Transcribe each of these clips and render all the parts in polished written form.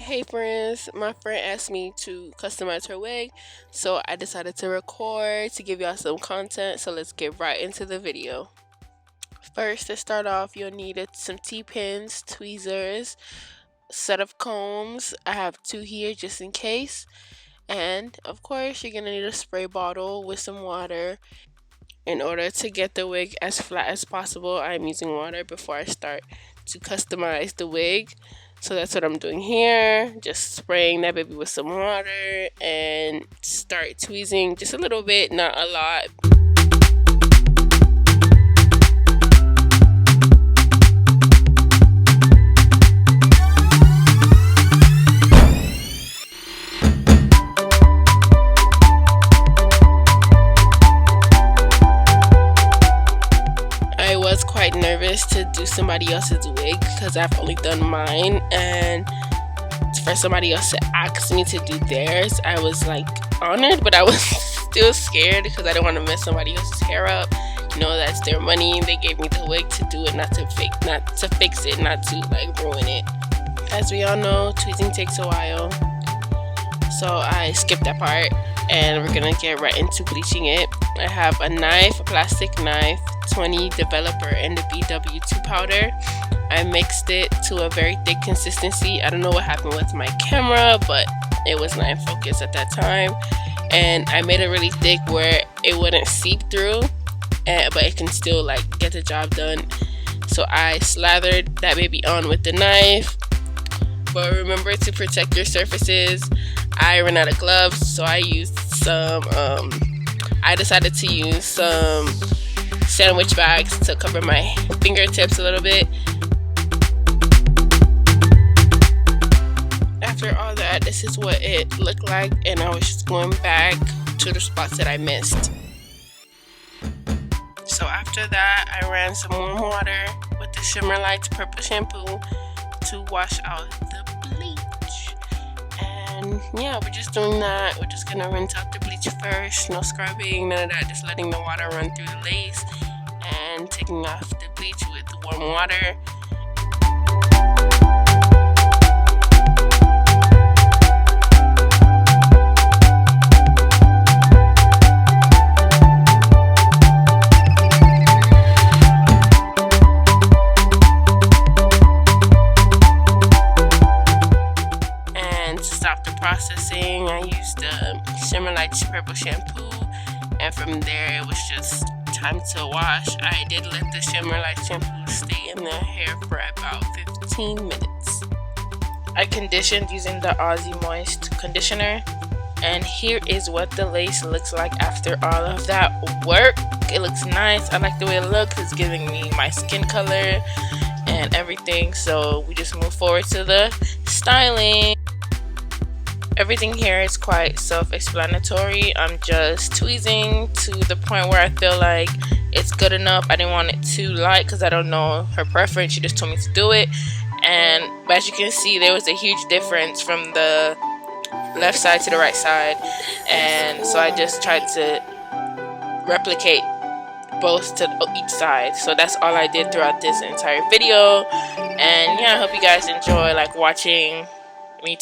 Hey friends, my friend asked me to customize her wig, so I decided to record to give y'all some content. So let's get right into the video. First, to start off, you'll need some T-pins, tweezers, set of combs. I have two here just in case. And of course, you're gonna need a spray bottle with some water. In order to get the wig as flat as possible, I'm using water before I start to customize the wig. So that's what I'm doing here. Just spraying that baby with some water and start tweezing just a little bit, not a lot. I was quite nervous to do somebody else's wig because I've only done mine, and for somebody else to ask me to do theirs, I was like honored, but I was still scared because I didn't want to mess somebody else's hair up. You know, that's their money. They gave me the wig to do it, not to fix it, not to like ruin it. As we all know, tweezing takes a while, so I skipped that part, and we're gonna get right into bleaching it. I have a knife, a plastic knife, 20 developer, and the BW2 powder. I mixed it to a very thick consistency. I don't know what happened with my camera, but it was not in focus at that time, and I made it really thick where it wouldn't seep through, but it can still like get the job done. So I slathered that baby on with the knife, but remember to protect your surfaces. I ran out of gloves, so I used some I decided to use some sandwich bags to cover my fingertips a little bit. After all that, this is what it looked like, and I was just going back to the spots that I missed. So after that, I ran some warm water with the Shimmer Lights purple shampoo to wash out the bleach. And yeah, we're just doing that. We're just gonna rinse out the bleach first. No scrubbing, none of that. Just letting the water run through the lace and taking off the bleach with warm water. Processing, I used the Shimmer Lights purple shampoo, and from there it was just time to wash. I did let the Shimmer Lights shampoo stay in the hair for about 15 minutes. I conditioned using the Aussie Moist conditioner, and here is what the lace looks like after all of that work. It looks nice. I like the way it looks. It's giving me my skin color and everything, so we just move forward to the styling. Everything here is quite self-explanatory. I'm just tweezing to the point where I feel like it's good enough. I didn't want it too light because I don't know her preference. She just told me to do it, but as you can see, there was a huge difference from the left side to the right side, and so I just tried to replicate both to each side. So that's all I did throughout this entire video, and yeah, I hope you guys enjoy like watching me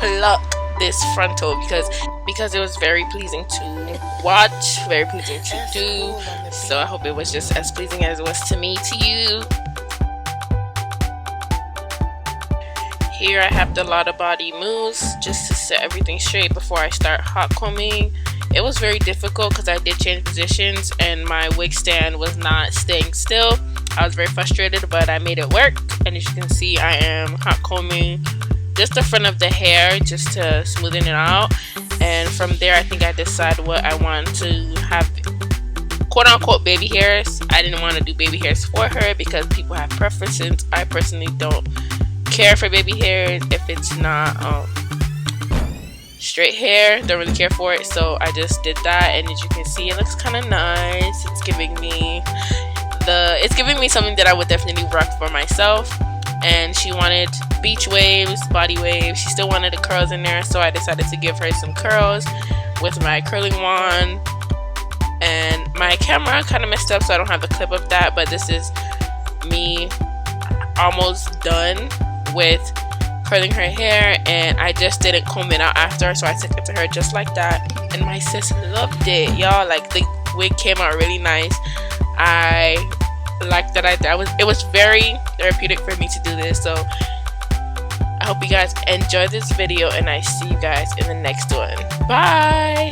pluck this frontal because it was very pleasing to watch, very pleasing to do. So I hope it was just as pleasing as it was to me to you. Here I have the Lotta Body mousse just to set everything straight before I start hot combing. It was very difficult because I did change positions and my wig stand was not staying still. I was very frustrated, but I made it work, and as you can see, I am hot combing just the front of the hair just to smoothen it out, and from there I think I decide what I want to have, quote-unquote baby hairs. I didn't want to do baby hairs for her because people have preferences. I personally don't care for baby hairs if it's not straight hair. Don't really care for it, so I just did that, and as you can see, it looks kind of nice. It's giving me something that I would definitely rock for myself. And she wanted beach waves, body waves. She still wanted the curls in there, so I decided to give her some curls with my curling wand. And my camera kind of messed up, so I don't have the clip of that, but this is me almost done with curling her hair, and I just didn't comb it out after, so I took it to her just like that, and my sis loved it, y'all. Like, the wig came out really nice. I like that it was very therapeutic for me to do this. So I hope you guys enjoyed this video, and I see you guys in the next one. Bye.